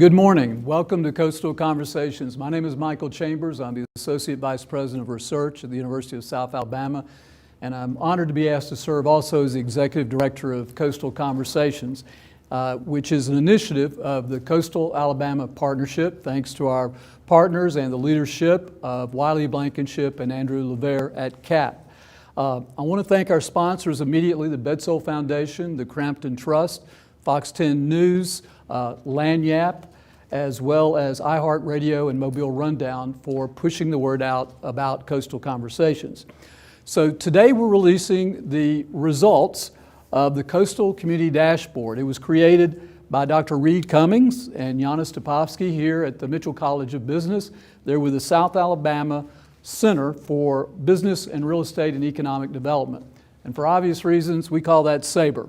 Good morning. Welcome to Coastal Conversations. My name is Michael Chambers. I'm the Associate Vice President of Research at the University of South Alabama, and I'm honored to be asked to serve also as the Executive Director of Coastal Conversations, which is an initiative of the Coastal Alabama Partnership, thanks to our partners and the leadership of Wiley Blankenship and Andrew LeVere at CAP. I want to thank our sponsors immediately, the Bedsole Foundation, the Crampton Trust, Fox 10 News, Lanyap, as well as iHeartRadio and Mobile Rundown for pushing the word out about Coastal Conversations. So today we're releasing the results of the Coastal Community Dashboard. It was created by Dr. Reed Cummings and Giannis Topofsky here at the Mitchell College of Business. They're with the South Alabama Center for Business and Real Estate and Economic Development. And for obvious reasons, we call that SABRE.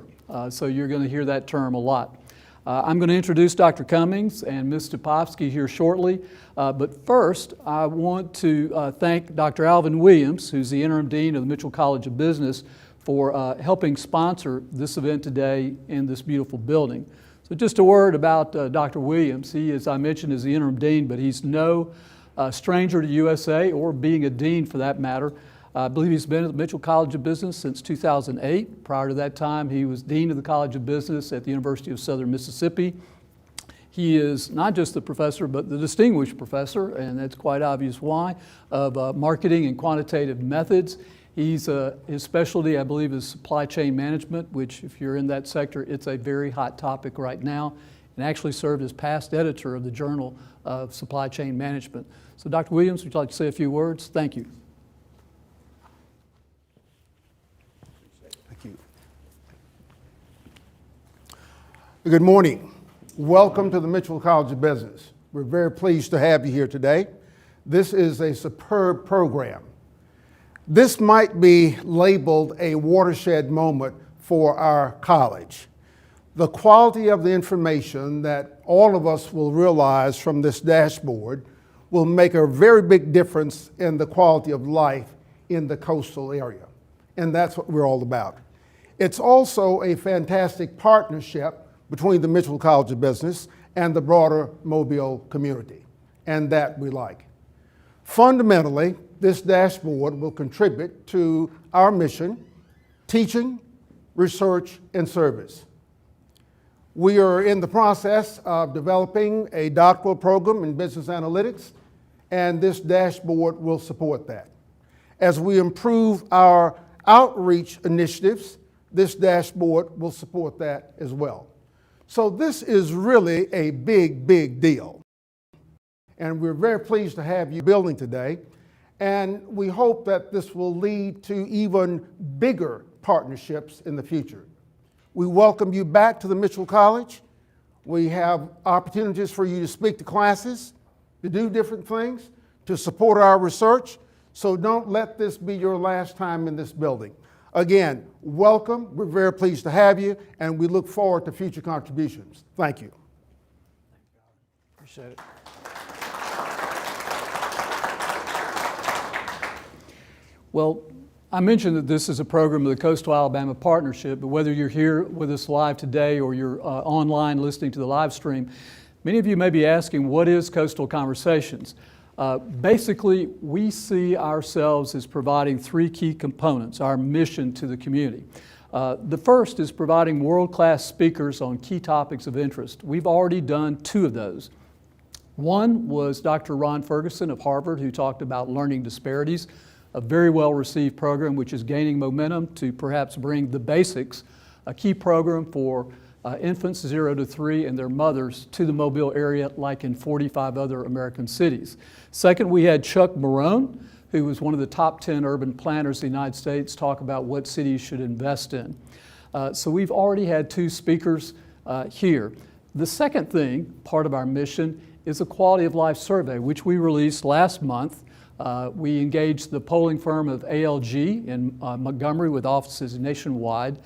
So you're going to hear that term a lot. I'm going to introduce Dr. Cummings and Ms. Topofsky here shortly, but first I want to thank Dr. Alvin Williams, who's the Interim Dean of the Mitchell College of Business, for helping sponsor this event today in this beautiful building. So just a word about Dr. Williams. He, as I mentioned, is the Interim Dean, but he's no stranger to USA or being a dean for that matter. I believe he's been at the Mitchell College of Business since 2008. Prior to that time, he was Dean of the College of Business at the University of Southern Mississippi. He is not just the professor, but the distinguished professor, and that's quite obvious why, of marketing and quantitative methods. His specialty, I believe, is supply chain management, which if you're in that sector, it's a very hot topic right now, and actually served as past editor of the Journal of Supply Chain Management. So Dr. Williams, would you like to say a few words? Thank you. Good morning. Welcome to the Mitchell College of Business. We're very pleased to have you here today. This is a superb program. This might be labeled a watershed moment for our college. The quality of the information that all of us will realize from this dashboard will make a very big difference in the quality of life in the coastal area. And that's what we're all about. It's also a fantastic partnership between the Mitchell College of Business and the broader Mobile community, and that we like. Fundamentally, this dashboard will contribute to our mission, teaching, research, and service. We are in the process of developing a doctoral program in business analytics, and this dashboard will support that. As we improve our outreach initiatives, this dashboard will support that as well. So this is really a big, big deal. And we're very pleased to have you building today. And we hope that this will lead to even bigger partnerships in the future. We welcome you back to the Mitchell College. We have opportunities for you to speak to classes, to do different things, to support our research. So don't let this be your last time in this building. Again, welcome. We're very pleased to have you, and we look forward to future contributions. Thank you. Appreciate it. Well, I mentioned that this is a program of the Coastal Alabama Partnership, but whether you're here with us live today or you're online listening to the live stream, many of you may be asking, what is Coastal Conversations? Basically, we see ourselves as providing three key components, our mission to the community. The first is providing world-class speakers on key topics of interest. We've already done two of those. One was Dr. Ron Ferguson of Harvard, who talked about learning disparities, a very well-received program which is gaining momentum to perhaps bring the basics, a key program for infants 0 to 3 and their mothers to the Mobile area like in 45 other American cities. Second, we had Chuck Barone, who was one of the top 10 urban planners in the United States, talk about what cities should invest in. So we've already had two speakers here. The second thing, part of our mission, is a quality of life survey, which we released last month. We engaged the polling firm of ALG in Montgomery with offices nationwide.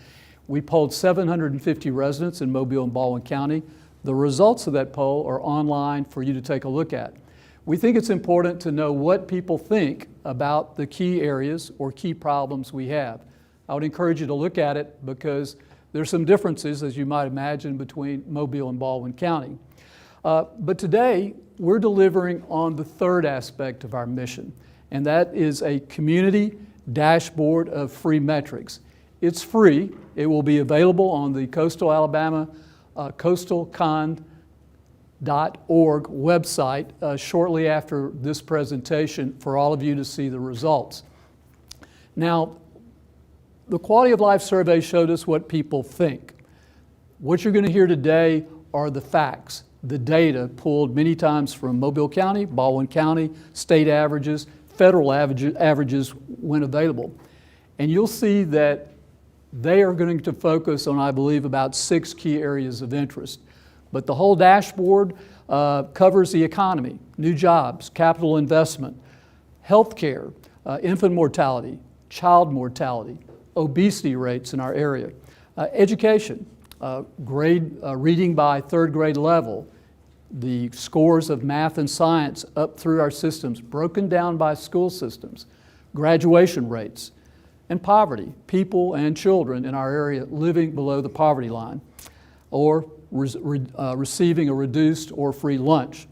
We polled 750 residents in Mobile and Baldwin County. The results of that poll are online for you to take a look at. We think it's important to know what people think about the key areas or key problems we have. I would encourage you to look at it because there's some differences, as you might imagine, between Mobile and Baldwin County. But today, we're delivering on the third aspect of our mission, and that is a community dashboard of free metrics. It's free. It will be available on the Coastal Alabama coastalcon.org website shortly after this presentation for all of you to see the results. Now, the quality of life survey showed us what people think. What you're going to hear today are the facts, the data pulled many times from Mobile County, Baldwin County, state averages, federal averages when available. And you'll see that they are going to focus on, I believe, about 6 key areas of interest. But the whole dashboard covers the economy, new jobs, capital investment, healthcare, infant mortality, child mortality, obesity rates in our area, education, reading by 3rd grade level, the scores of math and science up through our systems, broken down by school systems, graduation rates, and poverty, people and children in our area living below the poverty line or receiving a reduced or free lunch.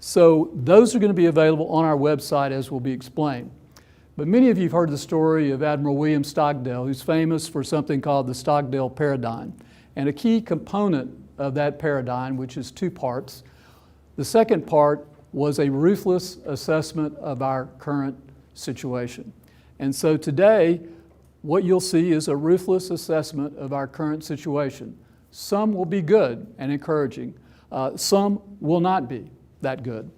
So those are going to be available on our website as will be explained. But many of you have heard the story of Admiral William Stockdale, who's famous for something called the Stockdale paradigm. And a key component of that paradigm, which is 2 parts, the second part was a ruthless assessment of our current situation. And so today, what you'll see is a ruthless assessment of our current situation. Some will be good and encouraging. Some will not be that good.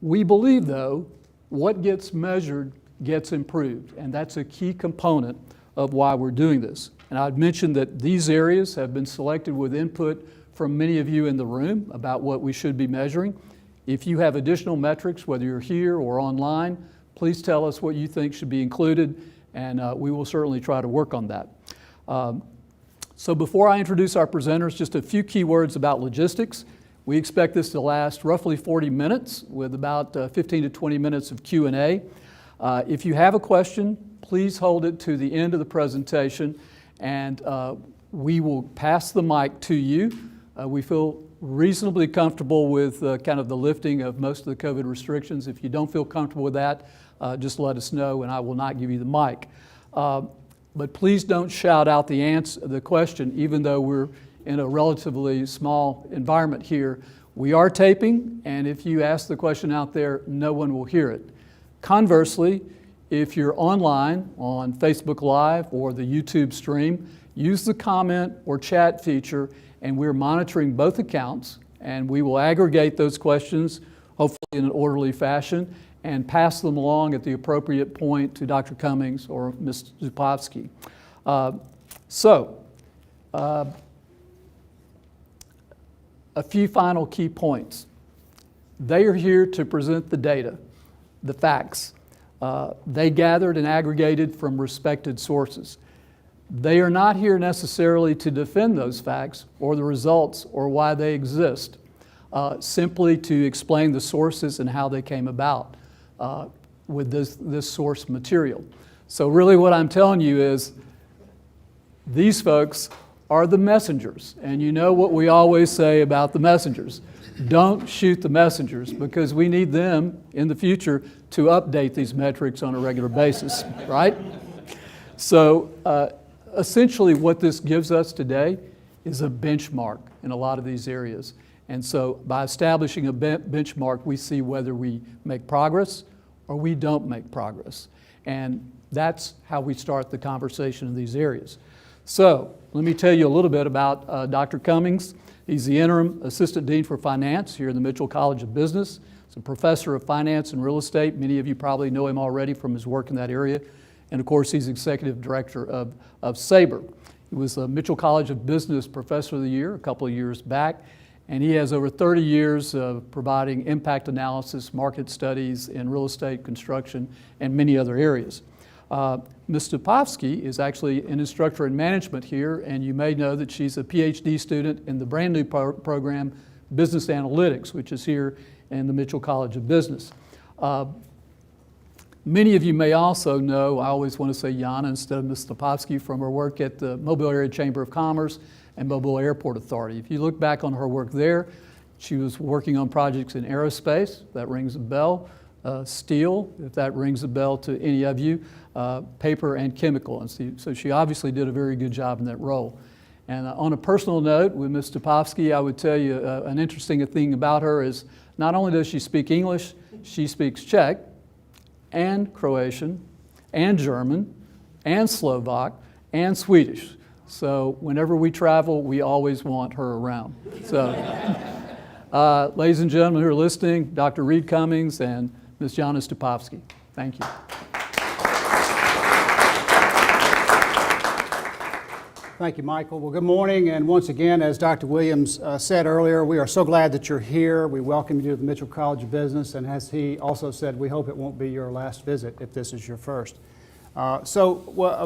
We believe, though, what gets measured gets improved, and that's a key component of why we're doing this. And I'd mentioned that these areas have been selected with input from many of you in the room about what we should be measuring. If you have additional metrics, whether you're here or online, please tell us what you think should be included, and we will certainly try to work on that. So before I introduce our presenters, just a few key words about logistics. We expect this to last roughly 40 minutes with about 15 to 20 minutes of Q&A. If you have a question, please hold it to the end of the presentation, and we will pass the mic to you. We feel reasonably comfortable with kind of the lifting of most of the COVID restrictions. If you don't feel comfortable with that, just let us know and I will not give you the mic. But please don't shout out the question, even though we're in a relatively small environment here. We are taping, and if you ask the question out there, no one will hear it. Conversely, if you're online on Facebook Live or the YouTube stream, use the comment or chat feature, and we're monitoring both accounts, and we will aggregate those questions, hopefully in an orderly fashion, and pass them along at the appropriate point to Dr. Cummings or Ms. Zupovsky. A few final key points. They are here to present the data, the facts. They gathered and aggregated from respected sources. They are not here necessarily to defend those facts or the results or why they exist, simply to explain the sources and how they came about with this source material. So really what I'm telling you is these folks are the messengers, and you know what we always say about the messengers. Don't shoot the messengers, because we need them in the future to update these metrics on a regular basis, right? So essentially what this gives us today is a benchmark in a lot of these areas. And so by establishing a benchmark, we see whether we make progress or we don't make progress. And that's how we start the conversation in these areas. So let me tell you a little bit about Dr. Cummings. He's the Interim Assistant Dean for Finance here in the Mitchell College of Business. He's a professor of finance and real estate. Many of you probably know him already from his work in that area. And of course, he's Executive Director of SABRE. He was the Mitchell College of Business Professor of the Year a couple of years back. And he has over 30 years of providing impact analysis, market studies in real estate, construction, and many other areas. Ms. Zupovsky is actually an instructor in management here, and you may know that she's a PhD student in the brand new program, Business Analytics, which is here in the Mitchell College of Business. Many of you may also know, I always want to say Yana instead of Ms. Zupovsky, from her work at the Mobile Area Chamber of Commerce and Mobile Airport Authority. If you look back on her work there, She was working on projects in aerospace, that rings a bell, steel, if that rings a bell to any of you, paper and chemical. And so she obviously did a very good job in that role. And on a personal note, with Ms. Topovsky, I would tell you an interesting thing about her is not only does she speak English, she speaks Czech and Croatian and German and Slovak and Swedish. So whenever we travel, we always want her around. So, ladies and gentlemen who are listening, Dr. Reed Cummings and Ms. Jana Topovsky. Thank you. Thank you, Michael. Well, good morning, and once again, as Dr. Williams said earlier, we are so glad that you're here. We welcome you to the Mitchell College of Business, and as he also said, we hope it won't be your last visit if this is your first. A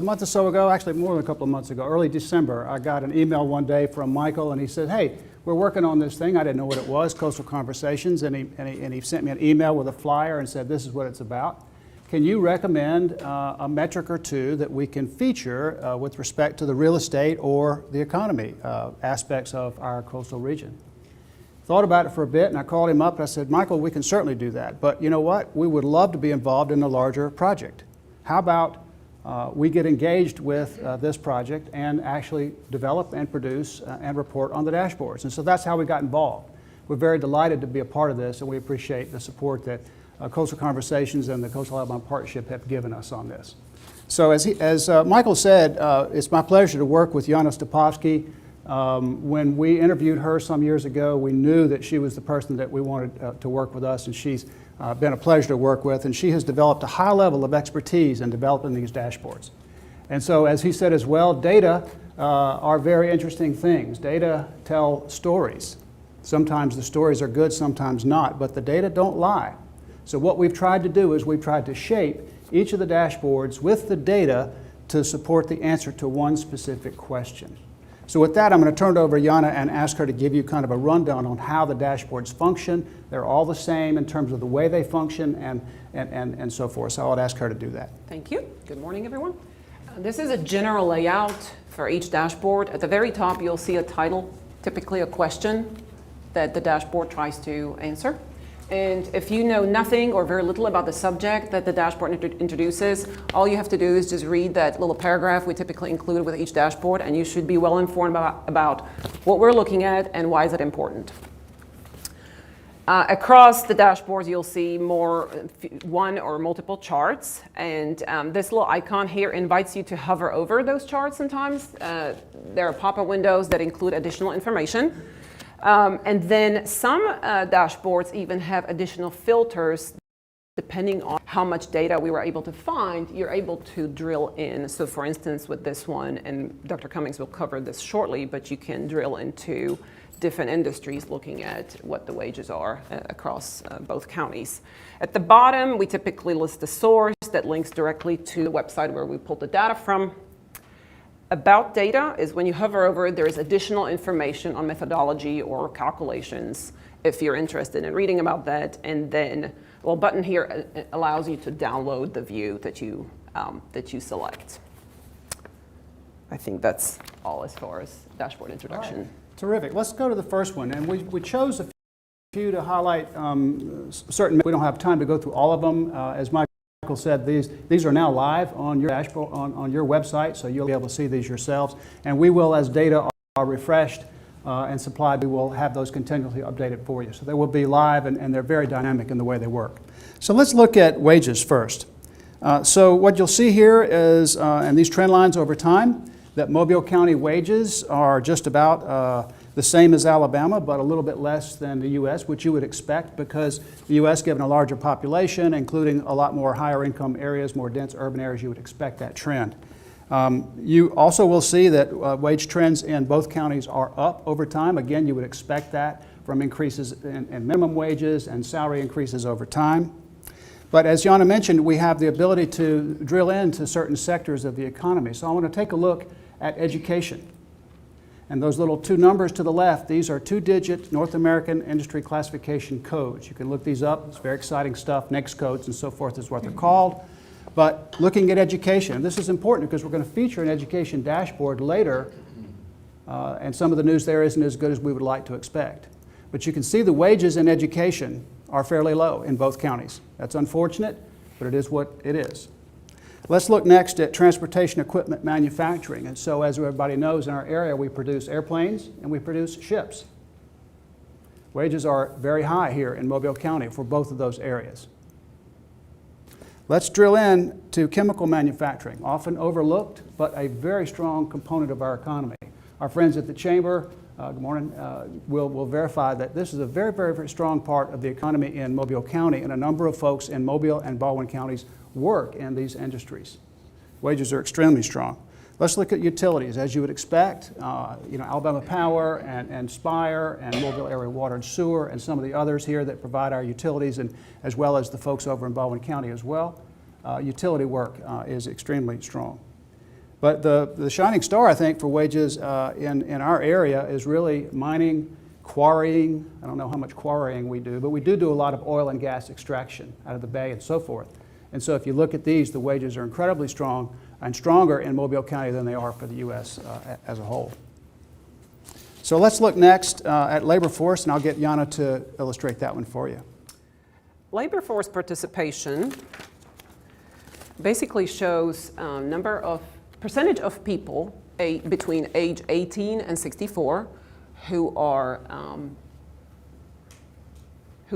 month or so ago, actually more than a couple of months ago, early December, I got an email one day from Michael, and he said, hey, we're working on this thing. I didn't know what it was, Coastal Conversations, and he sent me an email with a flyer and said, this is what it's about. Can you recommend a metric or two that we can feature with respect to the real estate or the economy aspects of our coastal region? Thought about it for a bit, and I called him up and I said, Michael, we can certainly do that, but you know what? We would love to be involved in a larger project. How about we get engaged with this project and actually develop and produce and report on the dashboards? And so that's how we got involved. We're very delighted to be a part of this, and we appreciate the support that Coastal Conversations and the Coastal Alabama Partnership have given us on this. So as Michael said, it's my pleasure to work with Jana Topovsky. When we interviewed her some years ago, we knew that she was the person that we wanted to work with us, and she's been a pleasure to work with, and she has developed a high level of expertise in developing these dashboards. And so, as he said as well, data are very interesting things. Data tell stories. Sometimes the stories are good, sometimes not, but the data don't lie. So what we've tried to do is we've tried to shape each of the dashboards with the data to support the answer to one specific question. So with that, I'm going to turn it over to Jana and ask her to give you kind of a rundown on how the dashboards function. They're all the same in terms of the way they function and so forth. So I would ask her to do that. Thank you. Good morning, everyone. This is a general layout for each dashboard. At the very top, you'll see a title, typically a question that the dashboard tries to answer. And if you know nothing or very little about the subject that the dashboard introduces, all you have to do is just read that little paragraph we typically include with each dashboard, and you should be well informed about what we're looking at and why is it important. Across the dashboards, you'll see one or multiple charts, and this little icon here invites you to hover over those charts sometimes. There are pop-up windows that include additional information. And then some dashboards even have additional filters depending on how much data we were able to find. You're able to drill in. So for instance, with this one, and Dr. Cummings will cover this shortly, but you can drill into different industries looking at what the wages are across both counties. At the bottom, we typically list the source that links directly to the website where we pulled the data from. About data is when you hover over it, there is additional information on methodology or calculations if you're interested in reading about that. And then, well, button here allows you to download the view that you select. I think that's all as far as dashboard introduction. Right. Terrific. Let's go to the first one. And we chose a few to highlight certain. We don't have time to go through all of them. As Michael said, these are now live on your dashboard on your website, so you'll be able to see these yourselves. And we will, as data are refreshed and supplied, we will have those continually updated for you. So they will be live, and they're very dynamic in the way they work. So let's look at wages first. So what you'll see here is, and these trend lines over time, that Mobile County wages are just about the same as Alabama, but a little bit less than the U.S., which you would expect because the U.S., given a larger population, including a lot more higher income areas, more dense urban areas, you would expect that trend. You also will see that wage trends in both counties are up over time. Again, you would expect that from increases in minimum wages and salary increases over time. But as Jana mentioned, we have the ability to drill into certain sectors of the economy. So I want to take a look at education. And those little two numbers to the left, these are two-digit North American Industry Classification codes. You can look these up. It's very exciting stuff. NAICS codes and so forth is what they're called. But looking at education, this is important because we're going to feature an education dashboard later, and some of the news there isn't as good as we would like to expect. But you can see the wages in education are fairly low in both counties. That's unfortunate, but it is what it is. Let's look next at transportation equipment manufacturing. And so as everybody knows, in our area we produce airplanes and we produce ships. Wages are very high here in Mobile County for both of those areas. Let's drill in to chemical manufacturing, often overlooked, but a very strong component of our economy. Our friends at the Chamber, good morning, will verify that this is a very, very, very strong part of the economy in Mobile County, and a number of folks in Mobile and Baldwin counties work in these industries. Wages are extremely strong. Let's look at utilities. As you would expect, Alabama Power and Spire and Mobile Area Water and Sewer and some of the others here that provide our utilities, and as well as the folks over in Baldwin County as well. Utility work is extremely strong. But the shining star, I think, for wages in our area is really mining, quarrying. I don't know how much quarrying we do, but we do a lot of oil and gas extraction out of the bay and so forth. And so if you look at these, the wages are incredibly strong and stronger in Mobile County than they are for the U.S. As a whole. So let's look next at labor force, and I'll get Jana to illustrate that one for you. Labor force participation basically shows percentage of people between age 18 and 64 who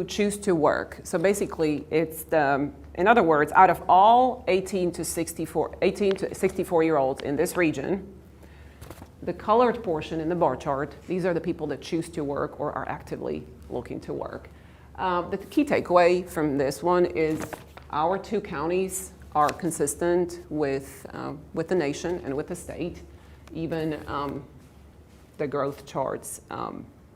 choose to work. So basically, it's in other words, out of all 18 to 64-year-olds in this region, the colored portion in the bar chart, these are the people that choose to work or are actively looking to work. The key takeaway from this one is our two counties are consistent with the nation and with the state. Even the growth charts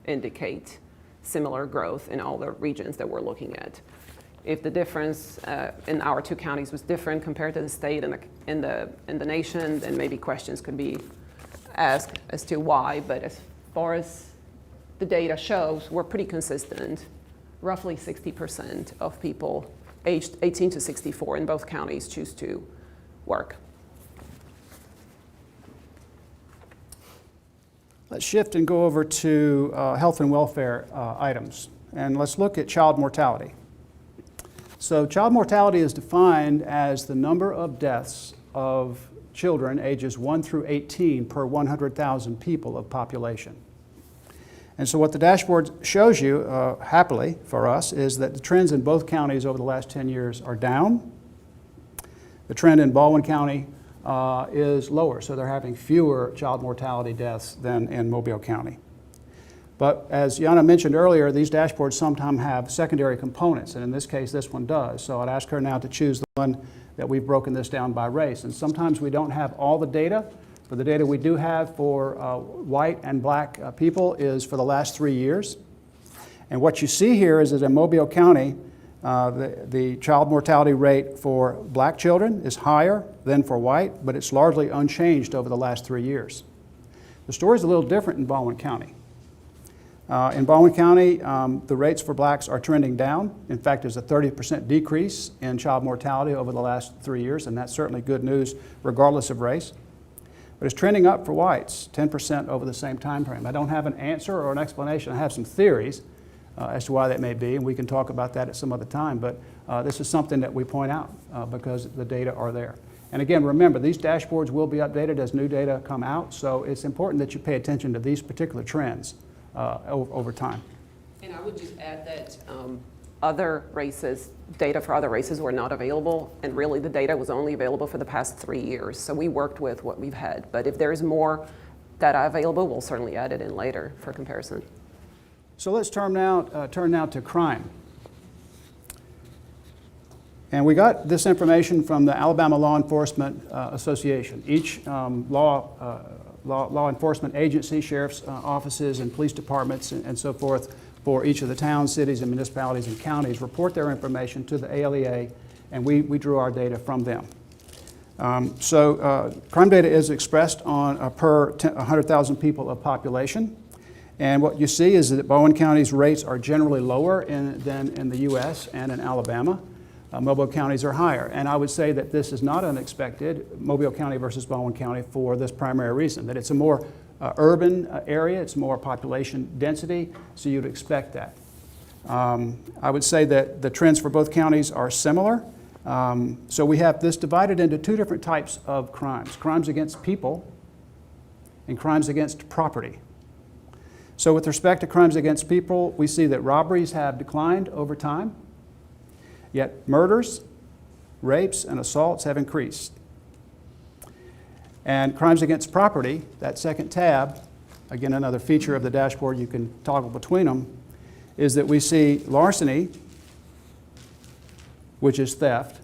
indicate similar growth in all the regions that we're looking at. If the difference in our two counties was different compared to the state and in the nation, then maybe questions could be asked as to why. But as far as the data shows, we're pretty consistent. Roughly 60% of people aged 18 to 64 in both counties choose to work. Let's shift and go over to health and welfare items. And let's look at child mortality. So child mortality is defined as the number of deaths of children ages 1 through 18 per 100,000 people of population. And so what the dashboard shows you, happily for us, is that the trends in both counties over the last 10 years are down. The trend in Baldwin County is lower, so they're having fewer child mortality deaths than in Mobile County. But as Jana mentioned earlier, these dashboards sometimes have secondary components, and in this case, this one does. So I'd ask her now to choose the one that we've broken this down by race. And sometimes we don't have all the data, but the data we do have for white and black people is for the last 3 years. And what you see here is that in Mobile County, the child mortality rate for black children is higher than for white, but it's largely unchanged over the last 3 years. The story is a little different in Baldwin County. In Baldwin County, the rates for blacks are trending down. In fact, there's a 30% decrease in child mortality over the last 3 years, and that's certainly good news regardless of race. But it's trending up for whites, 10% over the same time frame. I don't have an answer or an explanation. I have some theories as to why that may be, and we can talk about that at some other time. But this is something that we point out because the data are there. And again, remember, these dashboards will be updated as new data come out, so it's important that you pay attention to these particular trends over time. And I would just add that other races, data for other races were not available, and really the data was only available for the past 3 years. So we worked with what we've had. But if there is more data available, we'll certainly add it in later for comparison. So let's turn now to crime. And we got this information from the Alabama Law Enforcement Association. Each law enforcement agency, sheriff's offices and police departments and so forth for each of the towns, cities, and municipalities and counties report their information to the ALEA, and we drew our data from them. Crime data is expressed on per 100,000 people of population. And what you see is that Baldwin County's rates are generally lower than in the U.S. and in Alabama. Mobile counties are higher. And I would say that this is not unexpected, Mobile County versus Baldwin County, for this primary reason, that it's a more urban area. It's more population density, so you'd expect that. I would say that the trends for both counties are similar. So we have this divided into two different types of crimes: crimes against people and crimes against property. So with respect to crimes against people, we see that robberies have declined over time, yet murders, rapes, and assaults have increased. And crimes against property, that second tab, again another feature of the dashboard, you can toggle between them, is that we see larceny, which is theft,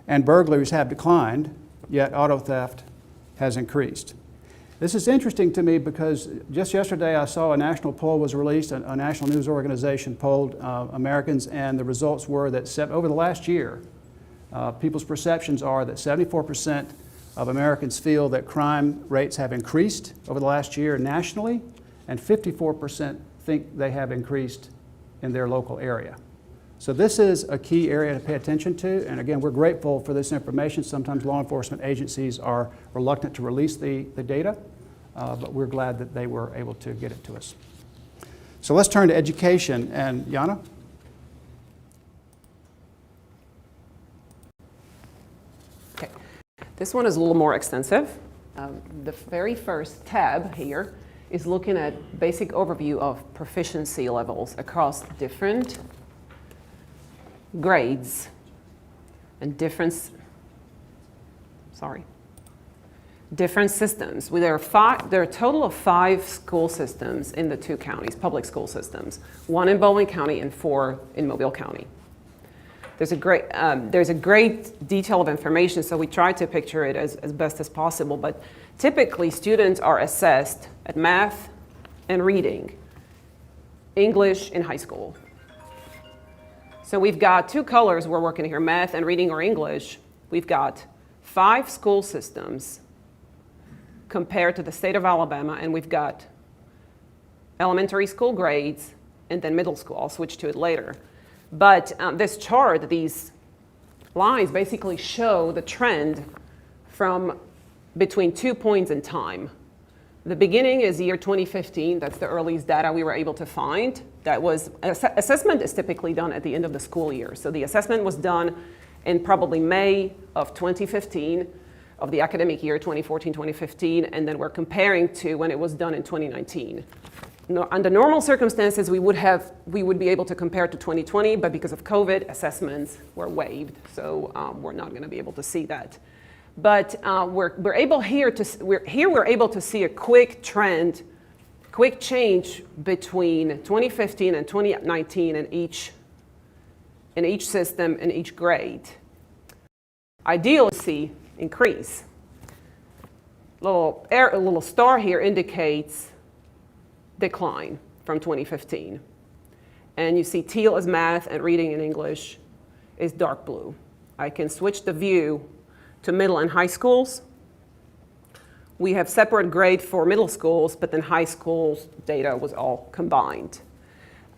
and burglaries have declined, yet auto theft has increased. This is interesting to me because just yesterday I saw a national poll was released, a national news organization polled Americans, and the results were that over the last year, people's perceptions are that 74% of Americans feel that crime rates have increased over the last year nationally, and 54% think they have increased in their local area. So this is a key area to pay attention to, and again, we're grateful for this information. Sometimes law enforcement agencies are reluctant to release the data, but we're glad that they were able to get it to us. So let's turn to education, and Jana? Okay. This one is a little more extensive. The very first tab here is looking at basic overview of proficiency levels across different grades and different systems. There are a total of 5 school systems in the 2 counties, public school systems, 1 in Baldwin County and 4 in Mobile County. There's a great detail of information, so we try to picture it as best as possible, but typically students are assessed at math and reading, English in high school. So we've got 2 colors we're working here, math and reading or English. We've got 5 school systems compared to the state of Alabama, and we've got elementary school grades and then middle school. I'll switch to it later. But this chart, these lines basically show the trend from between 2 points in time. The beginning is year 2015. That's the earliest data we were able to find. That was, assessment is typically done at the end of the school year. So the assessment was done in probably May of 2015 of the academic year 2014-2015, and then we're comparing to when it was done in 2019. Under normal circumstances, we would be able to compare to 2020, but because of COVID, assessments were waived, so we're not going to be able to see that. But we're able to see a quick trend, quick change between 2015 and 2019 in each system and each grade. Ideally, see increase. A little star here indicates decline from 2015. And you see teal is math and reading and English is dark blue. I can switch the view to middle and high schools. We have separate grade for middle schools, but then high schools data was all combined.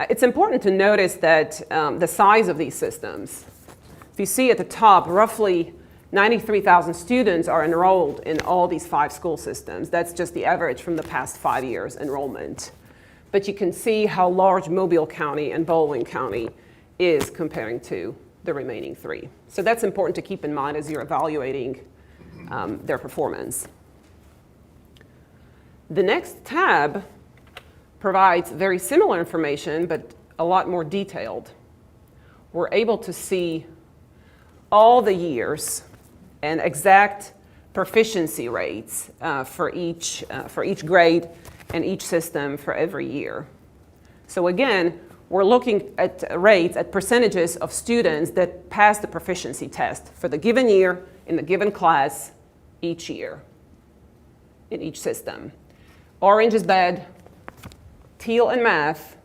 It's important to notice that the size of these systems. If you see at the top, roughly 93,000 students are enrolled in all these 5 school systems. That's just the average from the past 5 years enrollment. But you can see how large Mobile County and Baldwin County is comparing to the remaining 3. So that's important to keep in mind as you're evaluating their performance. The next tab provides very similar information, but a lot more detailed. We're able to see all the years and exact proficiency rates for each grade and each system for every year. So again, we're looking at rates, at percentages of students that pass the proficiency test for the given year in the given class each year in each system. Orange is bad, teal in math,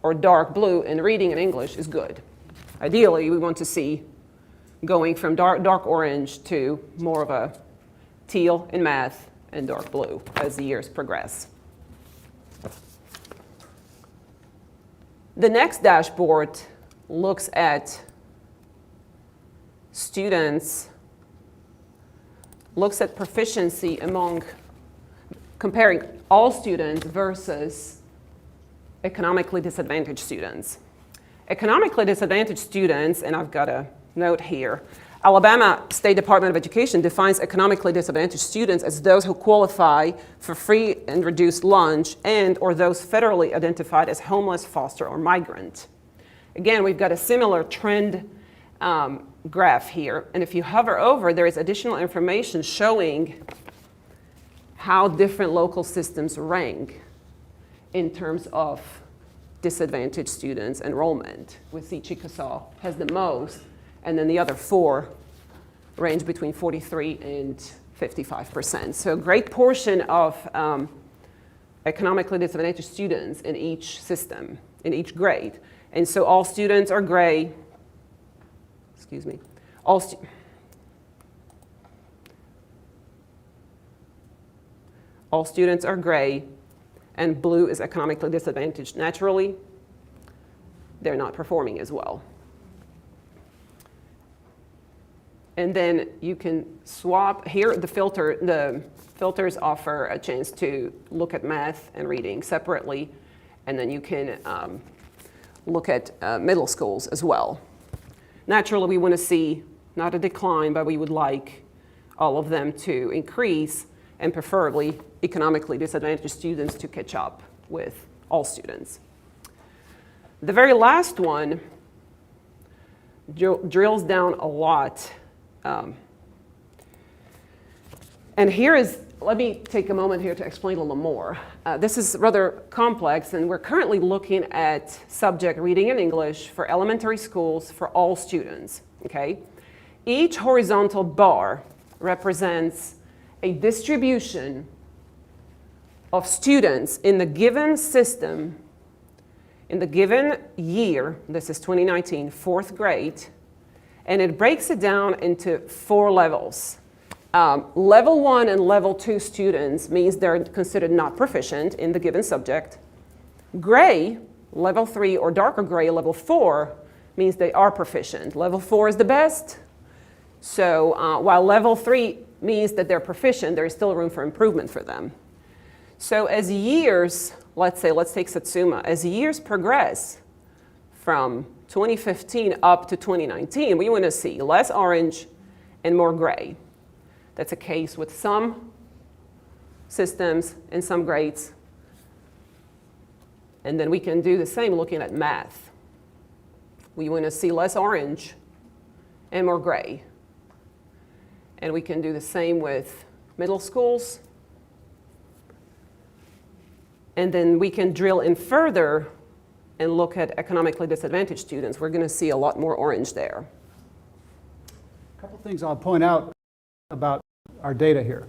or dark blue in reading and English is good. Ideally, we want to see going from dark orange to more of a teal in math and dark blue as the years progress. The next dashboard looks at proficiency among comparing all students versus economically disadvantaged students. Economically disadvantaged students, and I've got a note here, Alabama State Department of Education defines economically disadvantaged students as those who qualify for free and reduced lunch and or those federally identified as homeless, foster, or migrant. Again, we've got a similar trend graph here, and if you hover over, there is additional information showing how different local systems rank in terms of disadvantaged students enrollment. We see Chickasaw has the most, and then the other four range between 43 and 55%. So a great portion of economically disadvantaged students in each system, in each grade. And so all students are gray, excuse me, all students are gray, and blue is economically disadvantaged. Naturally, they're not performing as well. And then you can swap here. The filters offer a chance to look at math and reading separately, and then you can look at middle schools as well. Naturally, we want to see not a decline, but we would like all of them to increase, and preferably economically disadvantaged students to catch up with all students. The very last one drills down a lot. And here is, let me take a moment here to explain a little more. This is rather complex, and we're currently looking at subject reading and English for elementary schools for all students, okay? Each horizontal bar represents a distribution of students in the given system, in the given year, this is 2019, fourth grade, and it breaks it down into 4 levels. Level 1 and level 2 students means they're considered not proficient in the given subject. Gray, level 3, or darker gray, level 4, means they are proficient. Level 4 is the best. So while level 3 means that they're proficient, there is still room for improvement for them. So as years, let's take Satsuma, as years progress from 2015 up to 2019, we want to see less orange and more gray. That's a case with some systems and some grades. And then we can do the same looking at math. We want to see less orange and more gray. And we can do the same with middle schools. And then we can drill in further and look at economically disadvantaged students. We're going to see a lot more orange there. A couple things I'll point out about our data here.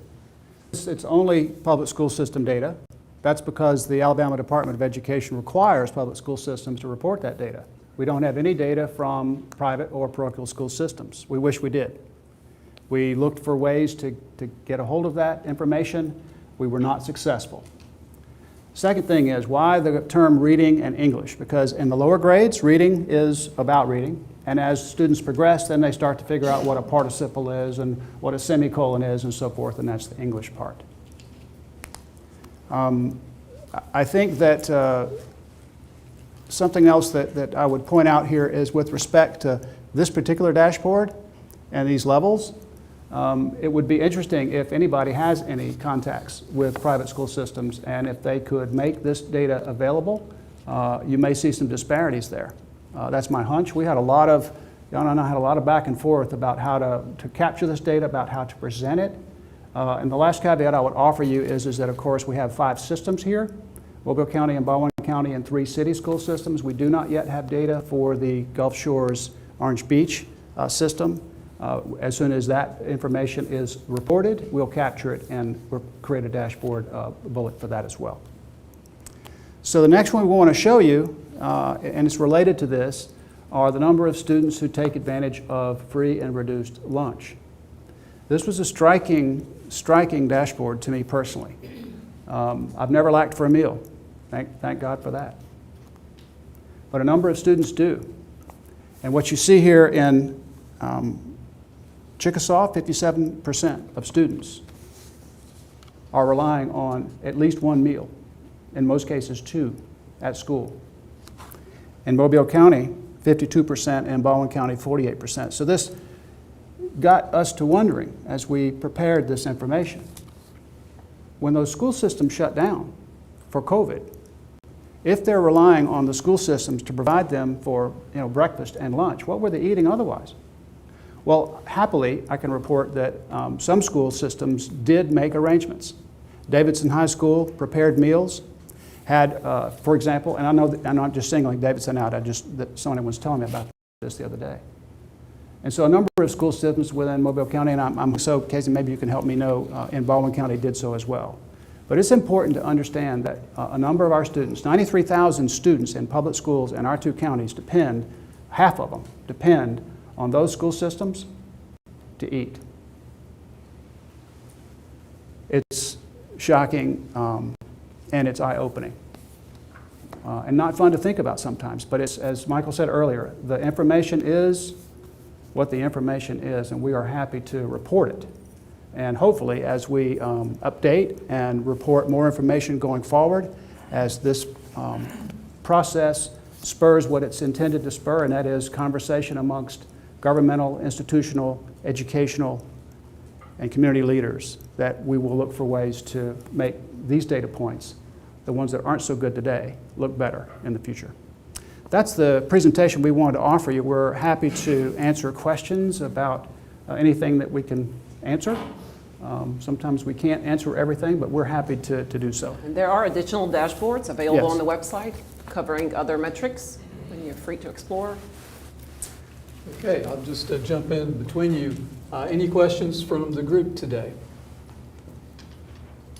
It's only public school system data. That's because the Alabama Department of Education requires public school systems to report that data. We don't have any data from private or parochial school systems. We wish we did. We looked for ways to get a hold of that information. We were not successful. Second thing is, why the term reading and English? Because in the lower grades, reading is about reading. And as students progress, then they start to figure out what a participle is and what a semicolon is and so forth, and that's the English part. I think that something else that I would point out here is with respect to this particular dashboard and these levels, it would be interesting if anybody has any contacts with private school systems, and if they could make this data available, you may see some disparities there. That's my hunch. We had a lot of, Jan and I had a lot of back and forth about how to capture this data, about how to present it. And the last caveat I would offer you is that, of course, we have 5 systems here, Mobile County and Baldwin County, and 3 city school systems. We do not yet have data for the Gulf Shores Orange Beach system. As soon as that information is reported, we'll capture it and we'll create a dashboard bullet for that as well. So the next one we want to show you, and it's related to this, are the number of students who take advantage of free and reduced lunch. This was a striking dashboard to me personally. I've never lacked for a meal. Thank God for that. But a number of students do. And what you see here in Chickasaw, 57% of students are relying on at least one meal, in most cases two, at school. In Mobile County, 52%, and Baldwin County, 48%. So this got us to wondering, as we prepared this information, when those school systems shut down for COVID, if they're relying on the school systems to provide them for breakfast and lunch, what were they eating otherwise? Well, happily, I can report that some school systems did make arrangements. Davidson High School prepared meals, had, for example, and I know that, I'm not just singling Davidson out, that someone was telling me about this the other day. And so a number of school systems within Mobile County, and so Casey, maybe you can help me know, in Baldwin County did so as well. But it's important to understand that a number of our students, 93,000 students in public schools in our two counties depend, half of them depend on those school systems to eat. It's shocking and it's eye-opening. And not fun to think about sometimes, but it's, as Michael said earlier, the information is what the information is, and we are happy to report it. And hopefully, as we update and report more information going forward, as this process spurs what it's intended to spur, and that is conversation amongst governmental, institutional, educational, and community leaders, that we will look for ways to make these data points, the ones that aren't so good today, look better in the future. That's the presentation we wanted to offer you. We're happy to answer questions about anything that we can answer. Sometimes we can't answer everything, but we're happy to do so. And there are additional dashboards available Yes. on the website covering other metrics, and you're free to explore. Okay, I'll just jump in between you. Any questions from the group today?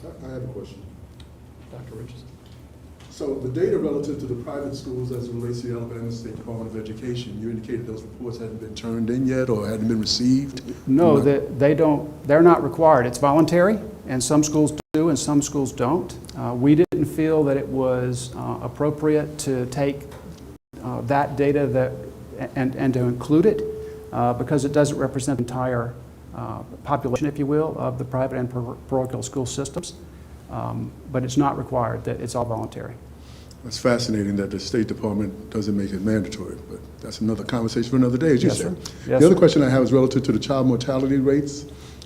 I have a question. Dr. Richardson? So the data relative to the private schools as it relates to the Alabama State Department of Education, you indicated those reports hadn't been turned in yet or hadn't been received? No, they're not required. It's voluntary, and some schools do and some schools don't. We didn't feel that it was appropriate to take that data and to include it because it doesn't represent the entire population, if you will, of the private and parochial school systems. But it's not required, that it's all voluntary. It's fascinating that the State Department doesn't make it mandatory, but that's another conversation for another day, as you Yes, said. sir. Yes, The other sir. question I have is relative to the child mortality rates.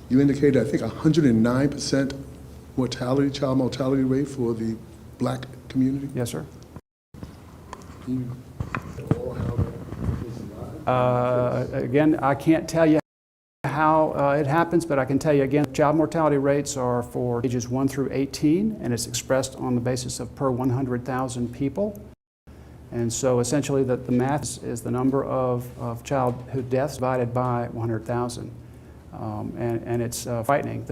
You indicated, I think, 109% child mortality rate for the black community? Yes, sir. Again, I can't tell you how it happens, but I can tell you again, child mortality rates are for ages 1 through 18, and it's expressed on the basis of per 100,000 people. And so essentially the math is the number of childhood deaths divided by 100,000. And it's frightening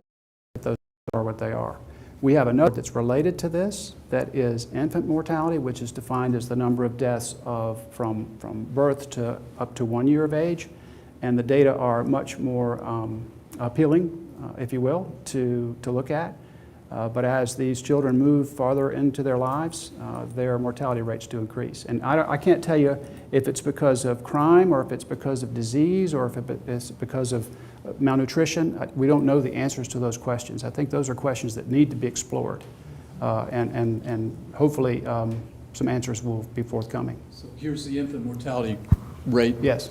that those are what they are. We have another that's related to this, that is infant mortality, which is defined as the number of deaths from birth to up to 1 year of age. And the data are much more appealing, if you will, to look at. But as these children move farther into their lives, their mortality rates do increase. And I can't tell you if it's because of crime or if it's because of disease or if it's because of malnutrition. We don't know the answers to those questions. I think those are questions that need to be explored. And hopefully some answers will be forthcoming. So here's the infant mortality rate. Yes.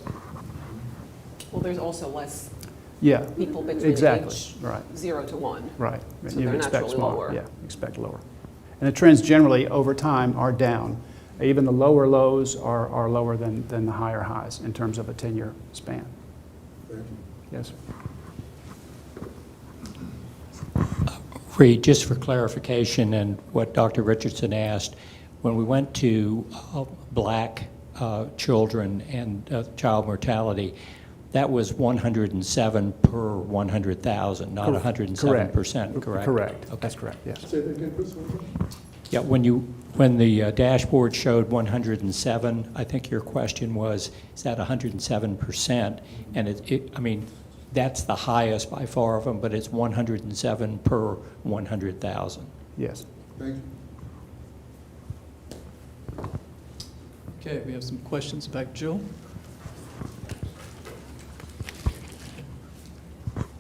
Well, there's also less Yeah. people between Exactly. age Right. 0 to 1. Right. So You they're would expect naturally smaller. lower. Yeah, expect lower. And the trends generally over time are down. Even the lower lows are lower than the higher highs in terms of a 10-year span. Thank you. Yes, sir. Reed, just for clarification and what Dr. Richardson asked, when we went to black children and child mortality, that was 107 per 100,000, not 107%, correct? Correct. Okay. That's correct, yes. Say that again, Chris. Yeah, when the dashboard showed 107, I think your question was, is that 107%? And I mean, that's the highest by far of them, but it's 107 per 100,000. Yes. Thank you. Okay, we have some questions. Back, Jill.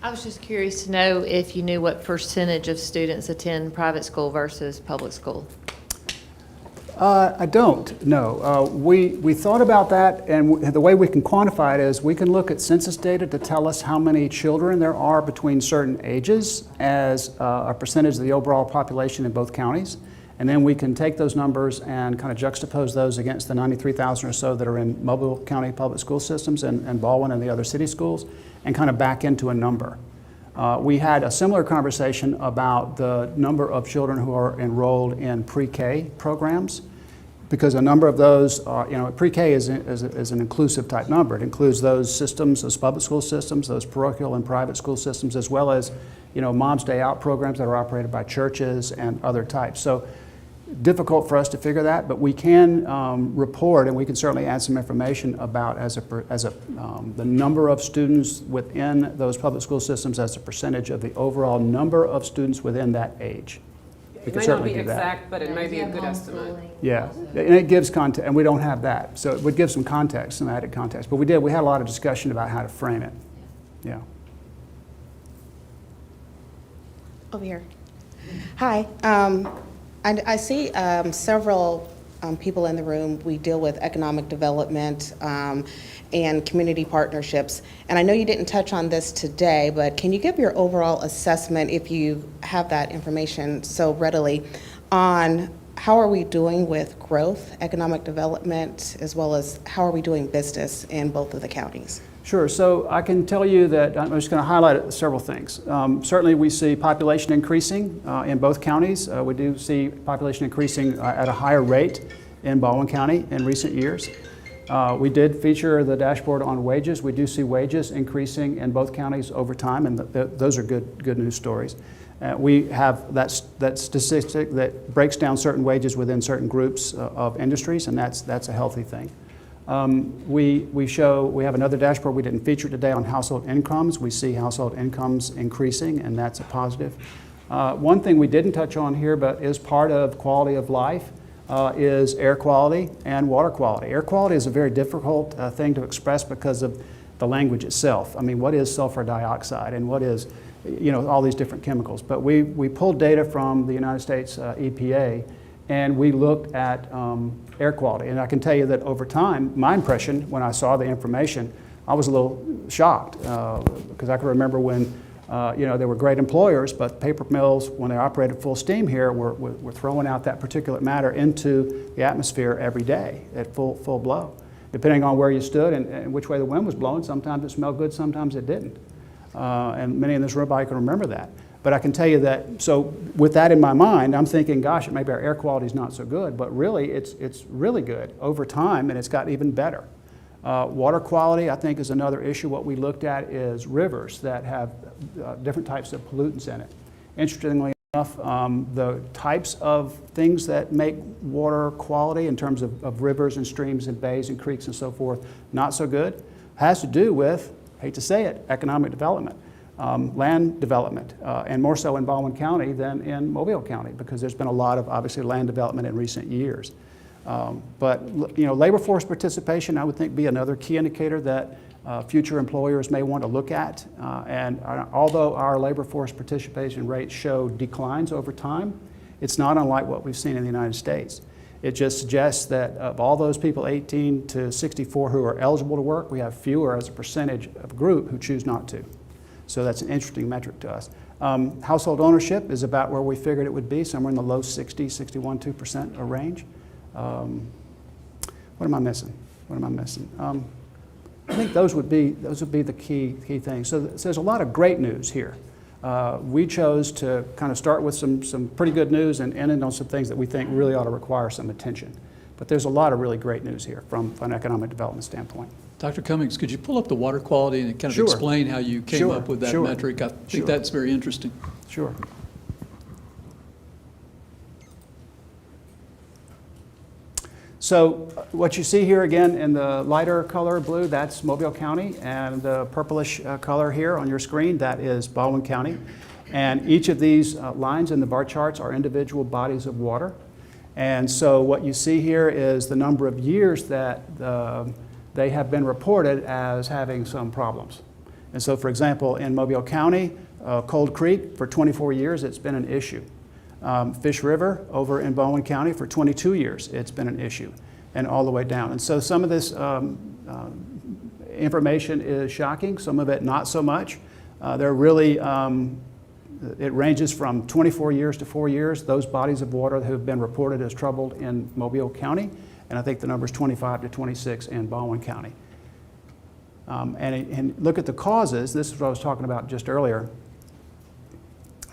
I was just curious to know if you knew what percentage of students attend private school versus public school. I don't, no. We thought about that, and the way we can quantify it is we can look at census data to tell us how many children there are between certain ages as a percentage of the overall population in both counties. And then we can take those numbers and kind of juxtapose those against the 93,000 or so that are in Mobile County public school systems and Baldwin and the other city schools, and kind of back into a number. We had a similar conversation about the number of children who are enrolled in pre-K programs, because a number of those are, pre-K is an inclusive type number. It includes those systems, those public school systems, those parochial and private school systems, as well as, Mom's Day Out programs that are operated by churches and other types. So difficult for us to figure that, but we can report, and we can certainly add some information about the number of students within those public school systems as a percentage of the overall number of students within that age. We It can may not certainly be do that. exact, but it may be a good estimate. Yeah, and it gives context, and we don't have that, so it would give some context, some added context. But we had a lot of discussion about how to frame it. Yeah. Over here. Hi. I see several people in the room. We deal with economic development and community partnerships. And I know you didn't touch on this today, but can you give your overall assessment, if you have that information so readily, on how are we doing with growth, economic development, as well as how are we doing business in both of the counties? Sure. So I can tell you that I'm just going to highlight several things. Certainly we see population increasing in both counties. We do see population increasing at a higher rate in Baldwin County in recent years. We did feature the dashboard on wages. We do see wages increasing in both counties over time, and those are good news stories. We have that statistic that breaks down certain wages within certain groups of industries, and that's a healthy thing. We have another dashboard we didn't feature today on household incomes. We see household incomes increasing, and that's a positive. One thing we didn't touch on here, but is part of quality of life, is air quality and water quality. Air quality is a very difficult thing to express because of the language itself. I mean, what is sulfur dioxide and what is, all these different chemicals. But we pulled data from the United States EPA, and we looked at air quality. And I can tell you that over time, my impression when I saw the information, I was a little shocked because I can remember when they were great employers, but paper mills, when they operated full steam here, were throwing out that particulate matter into the atmosphere every day at full blow. Depending on where you stood and which way the wind was blowing, sometimes it smelled good, sometimes it didn't. And many in this room probably can remember that. But I can tell you that, so with that in my mind, I'm thinking, gosh, maybe our air quality is not so good, but really it's really good over time, and it's got even better. Water quality, I think, is another issue. What we looked at is rivers that have different types of pollutants in it. Interestingly enough, the types of things that make water quality in terms of rivers and streams and bays and creeks and so forth not so good has to do with, hate to say it, economic development. Land development, and more so in Baldwin County than in Mobile County, because there's been a lot of, obviously, land development in recent years. But labor force participation, I would think, be another key indicator that future employers may want to look at. And although our labor force participation rates show declines over time, it's not unlike what we've seen in the United States. It just suggests that of all those people 18 to 64 who are eligible to work, we have fewer as a percentage of group who choose not to. So that's an interesting metric to us. Household ownership is about where we figured it would be, somewhere in the low 60, 61, 2% range. What am I missing? I think those would be the key things. So there's a lot of great news here. We chose to kind of start with some pretty good news and end on some things that we think really ought to require some attention. But there's a lot of really great news here from an economic development standpoint. Dr. Cummings, could you pull up the water quality and kind of Sure. explain how you came Sure, up with that sure, metric? I think sure. that's very interesting. Sure. So what you see here again in the lighter color blue, that's Mobile County, and the purplish color here on your screen, that is Baldwin County. And each of these lines in the bar charts are individual bodies of water. And so what you see here is the number of years that they have been reported as having some problems. And so, for example, in Mobile County, Cold Creek, for 24 years, it's been an issue. Fish River over in Bowen County, for 22 years, it's been an issue, and all the way down. And so some of this information is shocking, some of it not so much. They're really, it ranges from 24 years to 4 years, those bodies of water that have been reported as troubled in Mobile County, and I think the number is 25 to 26 in Bowen County. And look at the causes. This is what I was talking about just earlier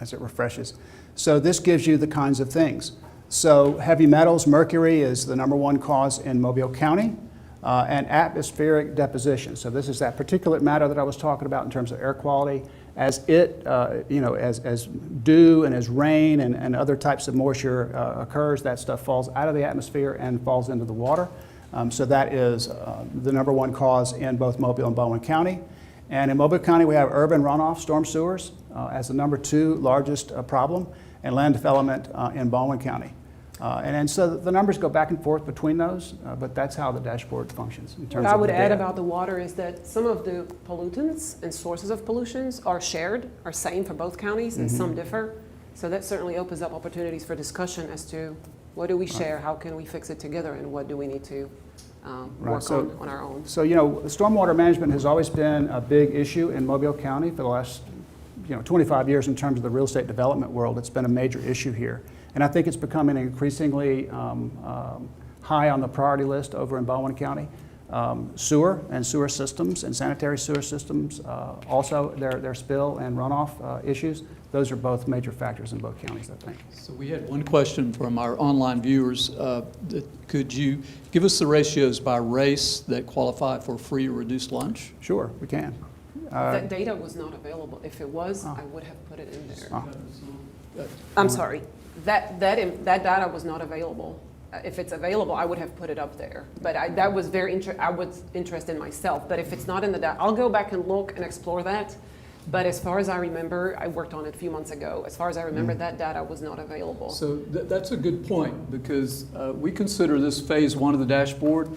as it refreshes. So this gives you the kinds of things. So heavy metals, mercury is the #1 cause in Mobile County, and atmospheric deposition. So this is that particulate matter that I was talking about in terms of air quality. As it, as dew and as rain and other types of moisture occurs, that stuff falls out of the atmosphere and falls into the water. So that is the #1 cause in both Mobile and Bowen County. And in Mobile County, we have urban runoff, storm sewers, as the #2 largest problem, and land development in Bowen County. And so the numbers go back and forth between those, but that's how the dashboard functions in terms What I of would the add data. about the water is that some of the pollutants and sources of pollutions are shared, are same for both counties, and some differ. So that certainly opens up opportunities for discussion as to what do we share, how can we fix it together, and what do we need to work so- on our own. So, stormwater management has always been a big issue in Mobile County for the last, 25 years in terms of the real estate development world. It's been a major issue here. And I think it's becoming increasingly high on the priority list over in Bowen County. Sewer and sewer systems and sanitary sewer systems, also their spill and runoff issues, those are both major factors in both counties, I think. So we had one question from our online viewers. Could you give us the ratios by race that qualify for free or reduced lunch? Sure, we can. That data was not available. If it was, I would have put it in there. Oh. I'm sorry, that data was not available. If it's available, I would have put it up there. But that was I was interested in myself. But if it's not in the data, I'll go back and look and explore that. But as far as I remember, I worked on it a few months ago. As far as I remember, that data was not available. So that's a good point, because we consider this phase 1 of the dashboard.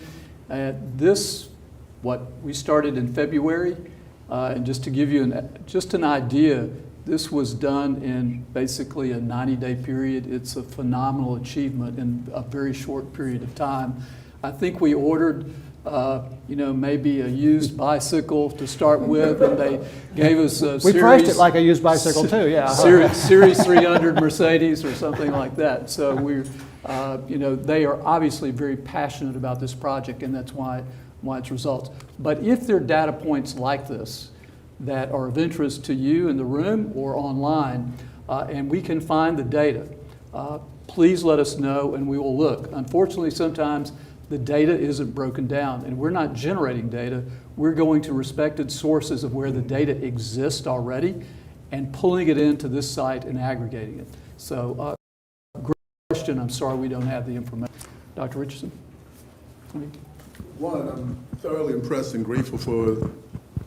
What we started in February, and just to give you just an idea, this was done in basically a 90-day period. It's a phenomenal achievement in a very short period of time. I think we ordered, maybe a used bicycle to start with, and they gave us a We priced it like a used bicycle too, yeah. Series 300 Mercedes or something like that. So they are obviously very passionate about this project, and that's why its results. But if there are data points like this that are of interest to you in the room or online, and we can find the data, please let us know and we will look. Unfortunately, sometimes the data isn't broken down, and we're not generating data. We're going to respected sources of where the data exists already and pulling it into this site and aggregating it. So, great question. I'm sorry we don't have the information. Dr. Richardson? One, I'm thoroughly impressed and grateful for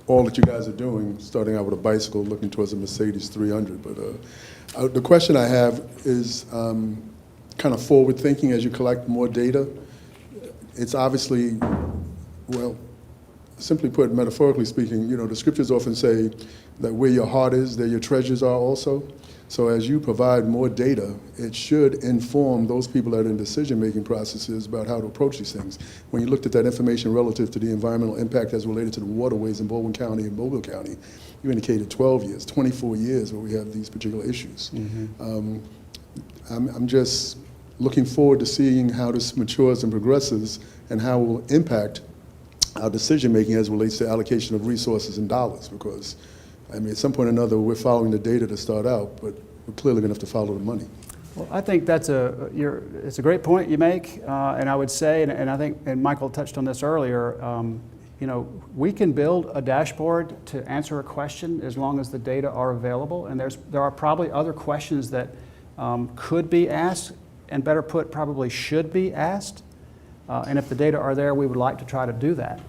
all that you guys are doing, starting out with a bicycle, looking towards a Mercedes 300. But the question I have is kind of forward-thinking as you collect more data. It's obviously, well, simply put, metaphorically speaking, the scriptures often say that where your heart is, there your treasures are also. So as you provide more data, it should inform those people that are in decision-making processes about how to approach these things. When you looked at that information relative to the environmental impact as related to the waterways in Bowen County and Mobile County, you indicated 12 years, 24 years where we have these particular issues. I'm just looking forward to seeing how this matures and progresses and how it will impact our decision-making as it relates to allocation of resources and dollars, because at some point or another, we're following the data to start out, but we're clearly going to have to follow the money. Well, I think it's a great point you make, and I would say, and I think, and Michael touched on this earlier, we can build a dashboard to answer a question as long as the data are available, and there are probably other questions that could be asked, and better put, probably should be asked, and if the data are there, we would like to try to do that.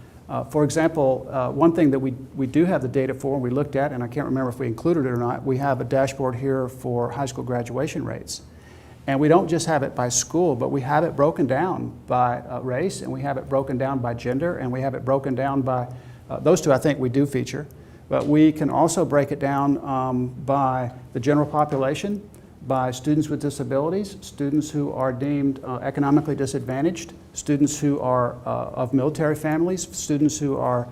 For example, one thing that we do have the data for, and we looked at, and I can't remember if we included it or not, we have a dashboard here for high school graduation rates. And we don't just have it by school, but we have it broken down by race, and we have it broken down by gender, and we have it broken down by, those two I think we do feature, But we can also break it down by the general population, by students with disabilities, students who are deemed economically disadvantaged, students who are of military families, students who are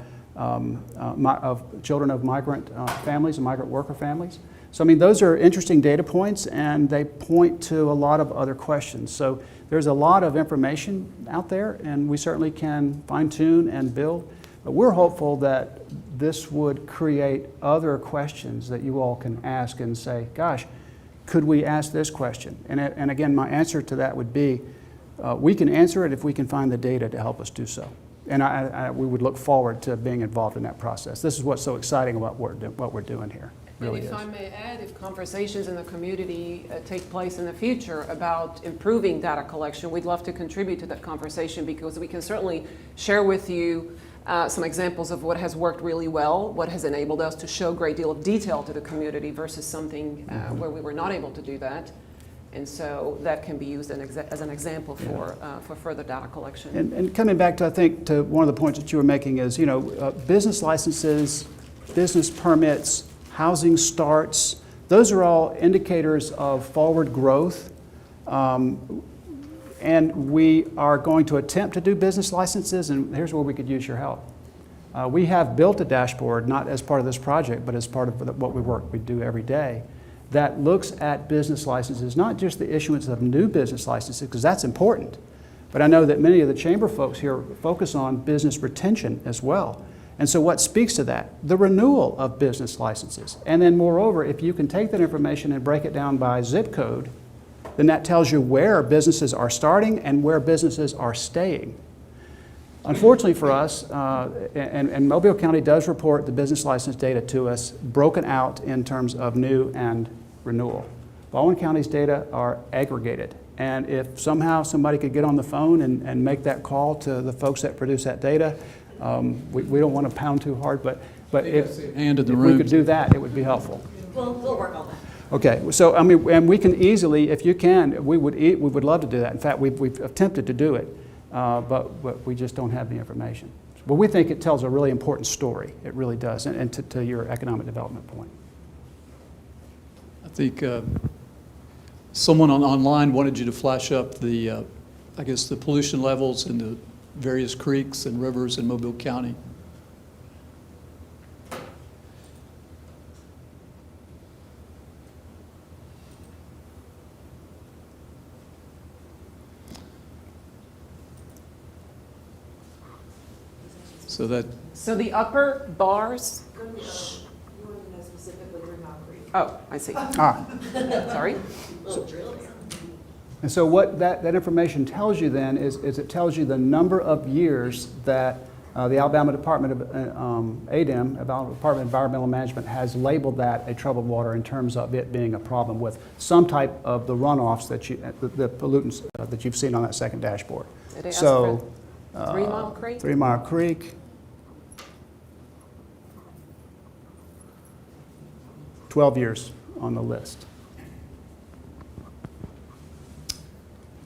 children of migrant families and migrant worker families. So I mean, those are interesting data points, and they point to a lot of other questions. So there's a lot of information out there, and we certainly can fine-tune and build. But we're hopeful that this would create other questions that you all can ask and say, gosh, could we ask this question? And again, my answer to that would be, we can answer it if we can find the data to help us do so. And we would look forward to being involved in that process. This is what's so exciting about what we're doing here. Really and if is. I may add, if conversations in the community take place in the future about improving data collection, we'd love to contribute to that conversation, because we can certainly share with you some examples of what has worked really well, what has enabled us to show a great deal of detail to the community versus something where we were not able to do that. And so that can be used as an example for further data collection. And coming back to, I think, to one of the points that you were making is, you know, business licenses, business permits, housing starts, those are all indicators of forward growth. And we are going to attempt to do business licenses, and here's where we could use your help. We have built a dashboard, not as part of this project, but as part of what we do every day, that looks at business licenses, not just the issuance of new business licenses, because that's important, but I know that many of the chamber folks here focus on business retention as well. And so what speaks to that? The renewal of business licenses. And then moreover, if you can take that information and break it down by zip code, then that tells you where businesses are starting and where businesses are staying. Unfortunately for us, and Mobile County does report the business license data to us broken out in terms of new and renewal. Baldwin County's data are aggregated. And if somehow somebody could get on the phone and make that call to the folks that produce that data, we don't want to pound too hard, but if we could do that, it would be helpful. We'll work on that. Okay, so I mean, and we can easily, if you can, we would love to do that. In fact, we've attempted to do it, but we just don't have the information. But we think it tells a really important story. It really does, and to your economic development point. I think someone online wanted you to flash up the, I guess, the pollution levels in the various creeks and rivers in Mobile County. So the upper bars. You want to know specifically 3 Mile Creek. Oh, I see. Sorry. Little drill down. And so what that information tells you then is it tells you the number of years that the Alabama Department of ADEM, Alabama Department of Environmental Management, has labeled that a troubled water in terms of it being a problem with some type of the runoffs that the pollutants that you've seen on that second dashboard. Did they ask So, for 3 Mile Creek? 3 Mile Creek. 12 years on the list.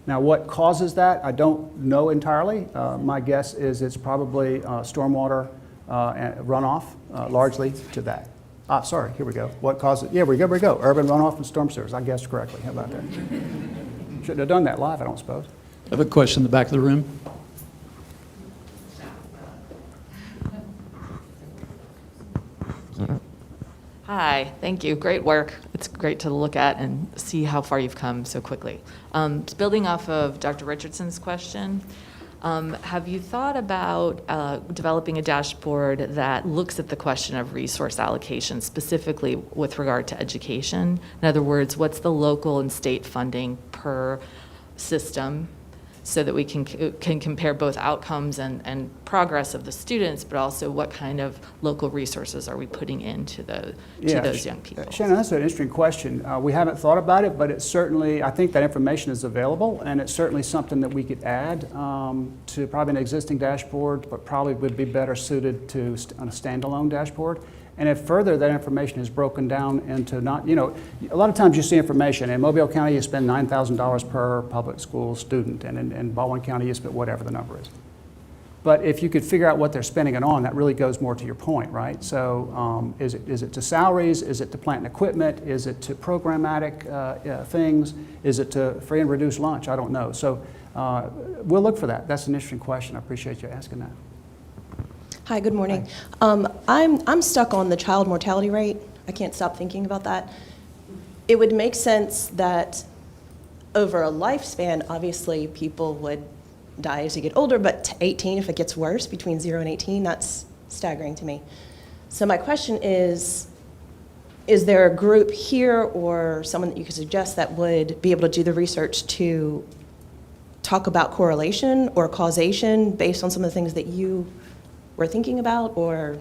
Now, what causes that, I don't know entirely. My guess is it's probably stormwater runoff, largely to that. Sorry, here we go. What causes it? Yeah, we go. Urban runoff and storm sewers. I guessed correctly. How about that? Shouldn't have done that live, I don't suppose. I have a question in the back of the room. Hi, thank you. Great work. It's great to look at and see how far you've come so quickly. Building off of Dr. Richardson's question, have you thought about developing a dashboard that looks at the question of resource allocation, specifically with regard to education? In other words, what's the local and state funding per system, so that we can compare both outcomes and progress of the students, but also what kind of local resources are we putting into those young people? Shannon, that's an interesting question. We haven't thought about it, but it's certainly, I think that information is available, and it's certainly something that we could add to probably an existing dashboard, but probably would be better suited to on a standalone dashboard. And if further that information is broken down into not, you know, a lot of times you see information. In Mobile County, you spend $9,000 per public school student, and in Baldwin County, you spend whatever the number is. But if you could figure out what they're spending it on, that really goes more to your point, right? So is it to salaries? Is it to plant and equipment? Is it to programmatic things? Is it to free and reduced lunch? I don't know. So we'll look for that. That's an interesting question. I appreciate you asking that. Hi, good morning. I'm stuck on the child mortality rate. I can't stop thinking about that. It would make sense that over a lifespan, obviously people would die as you get older, but to 18, if it gets worse, between 0 and 18, that's staggering to me. So my question is there a group here or someone that you could suggest that would be able to do the research to talk about correlation or causation based on some of the things that you were thinking about, or?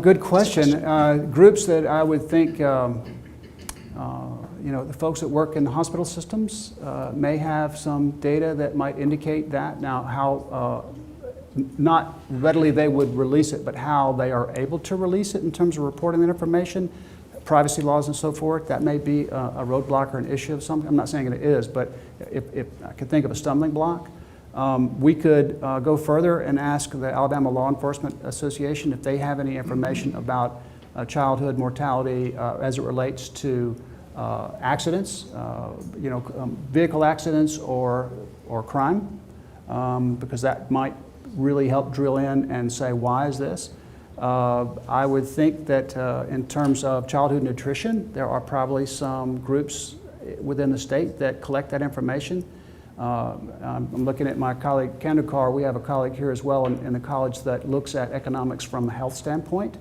Good question. Groups that I would think, the folks that work in the hospital systems may have some data that might indicate that. Now, how not readily they would release it, but how they are able to release it in terms of reporting that information, privacy laws and so forth, that may be a roadblock or an issue of something. I'm not saying it is, but if I could think of a stumbling block. We could go further and ask the Alabama Law Enforcement Association if they have any information about childhood mortality as it relates to accidents, vehicle accidents or crime, because that might really help drill in and say, why is this? I would think that in terms of childhood nutrition, there are probably some groups within the state that collect that information. I'm looking at my colleague Kandukar. We have a colleague here as well in the college that looks at economics from a health standpoint.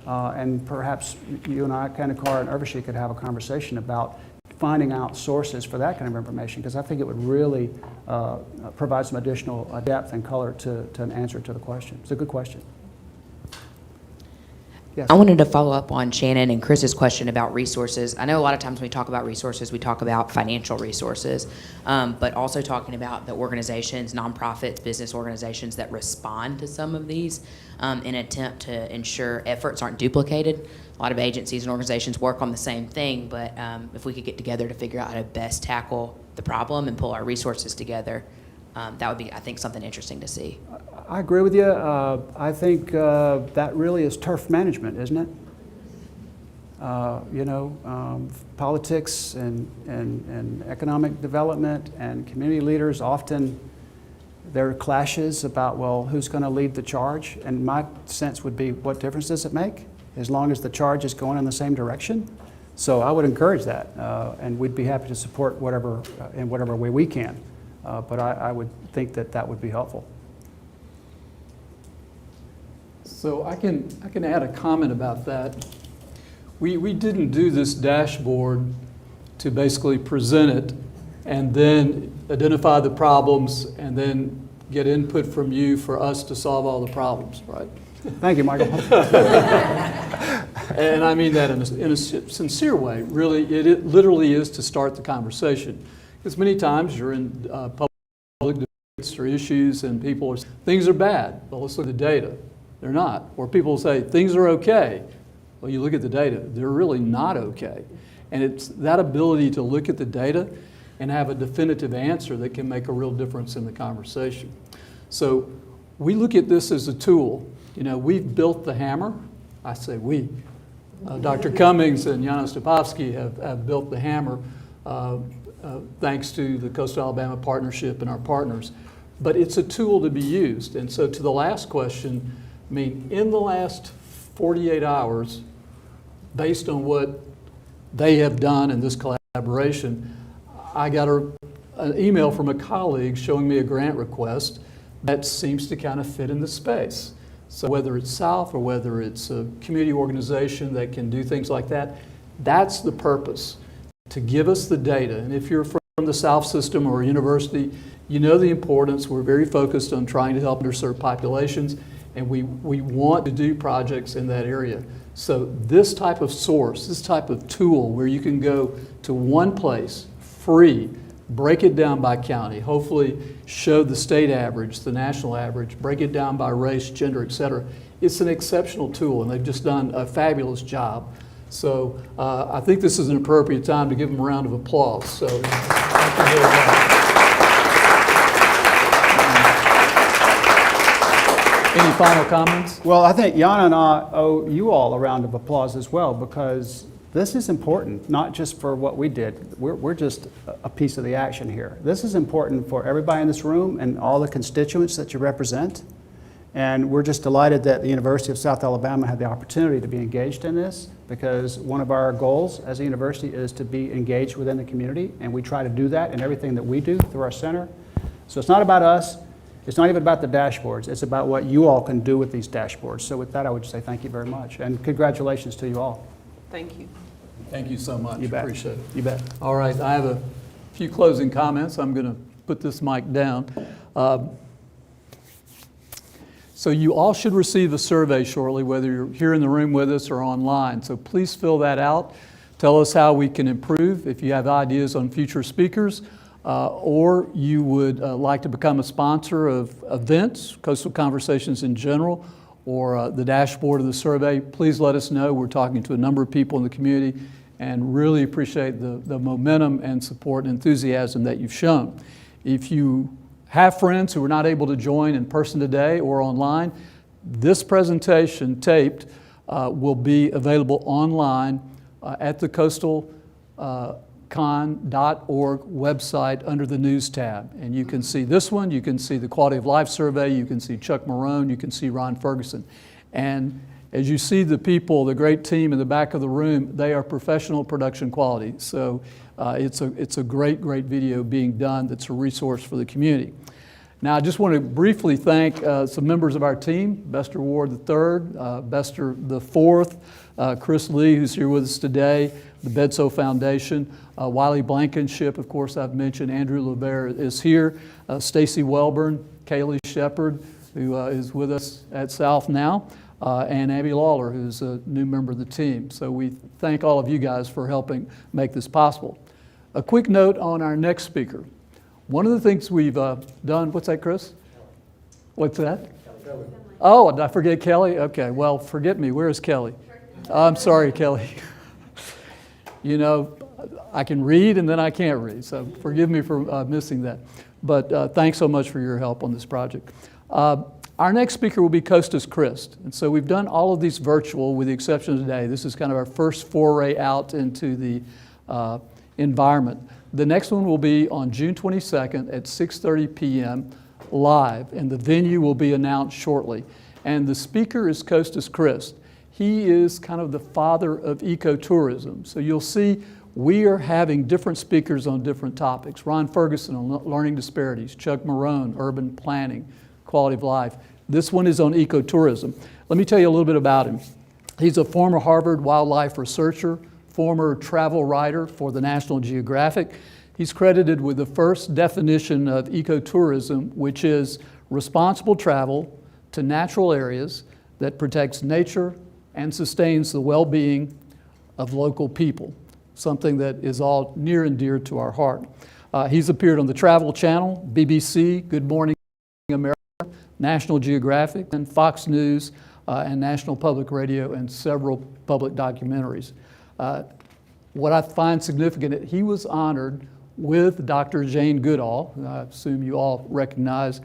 And perhaps you and I, Kandukar and Urvashi, could have a conversation about finding out sources for that kind of information, because I think it would really provide some additional depth and color to an answer to the question. It's a good question. Yes. I wanted to follow up on Shannon and Chris's question about resources. I know a lot of times when we talk about resources, we talk about financial resources, but also talking about the organizations, nonprofits, business organizations that respond to some of these in an attempt to ensure efforts aren't duplicated. A lot of agencies and organizations work on the same thing, but if we could get together to figure out how to best tackle the problem and pull our resources together, that would be, I think, something interesting to see. I agree with you. I think that really is turf management, isn't it? Politics and economic development and community leaders, often there are clashes about, well, who's going to lead the charge? And my sense would be, what difference does it make as long as the charge is going in the same direction? So I would encourage that, and we'd be happy to support whatever in whatever way we can. But I would think that that would be helpful. So I can add a comment about that. We didn't do this dashboard to basically present it and then identify the problems and then get input from you for us to solve all the problems, right? Thank you, Michael. And I mean that in a sincere way. Really, it literally is to start the conversation. Because many times you're in public debates or issues and people are saying, things are bad. Well, let's look at the data. They're not. Or people say, things are okay. Well, you look at the data, they're really not okay. And it's that ability to look at the data and have a definitive answer that can make a real difference in the conversation. So we look at this as a tool. We've built the hammer. I say we. Dr. Cummings and Yana Stepovsky have built the hammer thanks to the Coastal Alabama Partnership and our partners. But it's a tool to be used. And so to the last question, I mean, in the last 48 hours, based on what they have done in this collaboration, I got an email from a colleague showing me a grant request that seems to kind of fit in the space. So whether it's South or whether it's a community organization that can do things like that, that's the purpose, to give us the data. And if you're from the South system or a university, you know the importance. We're very focused on trying to help underserved populations, and we want to do projects in that area. So this type of source, this type of tool where you can go to one place, free, break it down by county, hopefully show the state average, the national average, break it down by race, gender, et cetera. It's an exceptional tool, and they've just done a fabulous job. So I think this is an appropriate time to give them a round of applause. So thank you very much. Any final comments? Well, I think Yana and I owe you all a round of applause as well, because this is important, not just for what we did. We're just a piece of the action here. This is important for everybody in this room and all the constituents that you represent. And we're just delighted that the University of South Alabama had the opportunity to be engaged in this, because one of our goals as a university is to be engaged within the community, and we try to do that in everything that we do through our center. So it's not about us. It's not even about the dashboards. It's about what you all can do with these dashboards. So with that, I would say thank you very much. And congratulations to you all. Thank you. Thank you so much. You bet. Appreciate it. You bet. All right, I have a few closing comments. I'm going to put this mic down. So you all should receive a survey shortly, whether you're here in the room with us or online. So please fill that out. Tell us how we can improve. If you have ideas on future speakers, or you would like to become a sponsor of events, Coastal Conversations in general, or the dashboard of the survey, please let us know. We're talking to a number of people in the community and really appreciate the momentum and support and enthusiasm that you've shown. If you have friends who were not able to join in person today or online, this presentation taped will be available online at the coastalcon.org website under the News tab. And you can see this one, you can see the Quality of Life Survey, you can see Chuck Marone, you can see Ron Ferguson. And as you see the people, the great team in the back of the room, they are professional production quality. So it's a great, great video being done that's a resource for the community. Now, I just want to briefly thank some members of our team, Bester Ward III, Bester IV, Chris Lee, who's here with us today, the Bedso Foundation, Wiley Blankenship, of course, I've mentioned, Andrew LeVere is here, Stacy Welburn, Kaylee Shepard, who is with us at South now, and Abby Lawler, who's a new member of the team. So we thank all of you guys for helping make this possible. A quick note on our next speaker. One of the things we've done, what's that, Chris? What's that? Kelly. Oh, did I forget Kelly? Okay, well, forget me. Where is Kelly? I'm sorry, Kelly. You know, I can read and then I can't read, so forgive me for missing that. But thanks so much for your help on this project. Our next speaker will be Costas Christ. And so we've done all of these virtual with the exception of today. This is kind of our first foray out into the environment. The next one will be on June 22nd at 6:30 p.m. live, and the venue will be announced shortly. And the speaker is Costas Christ. He is kind of the father of ecotourism. So you'll see we are having different speakers on different topics. Ron Ferguson on learning disparities, Chuck Marone, urban planning, quality of life. This one is on ecotourism. Let me tell you a little bit about him. He's a former Harvard wildlife researcher, former travel writer for the National Geographic. He's credited with the first definition of ecotourism, which is responsible travel to natural areas that protects nature and sustains the well-being of local people, something that is all near and dear to our heart. He's appeared on the Travel Channel, BBC, Good Morning America, National Geographic, and Fox News, and National Public Radio, and several public documentaries. What I find significant, he was honored with Dr. Jane Goodall, who I assume you all recognize,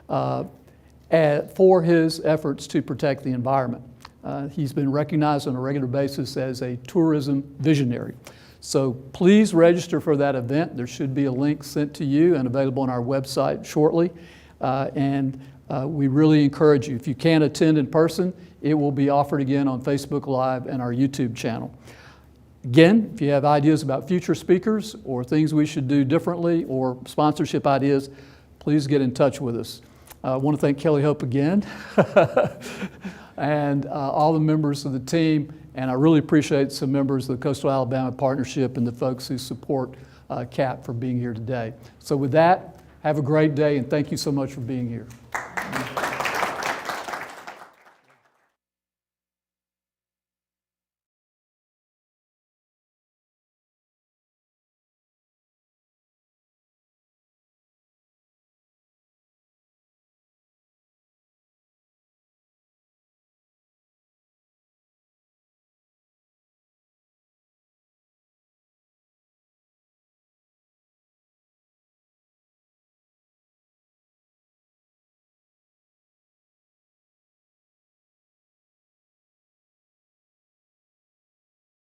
for his efforts to protect the environment. He's been recognized on a regular basis as a tourism visionary. So please register for that event. There should be a link sent to you and available on our website shortly. We really encourage you. If you can't attend in person, it will be offered again on Facebook Live and our YouTube channel. Again, if you have ideas about future speakers or things we should do differently or sponsorship ideas, please get in touch with us. I want to thank Kelly Hope again and all the members of the team, and I really appreciate some members of the Coastal Alabama Partnership and the folks who support CAP for being here today. So with that, have a great day, and thank you so much for being here.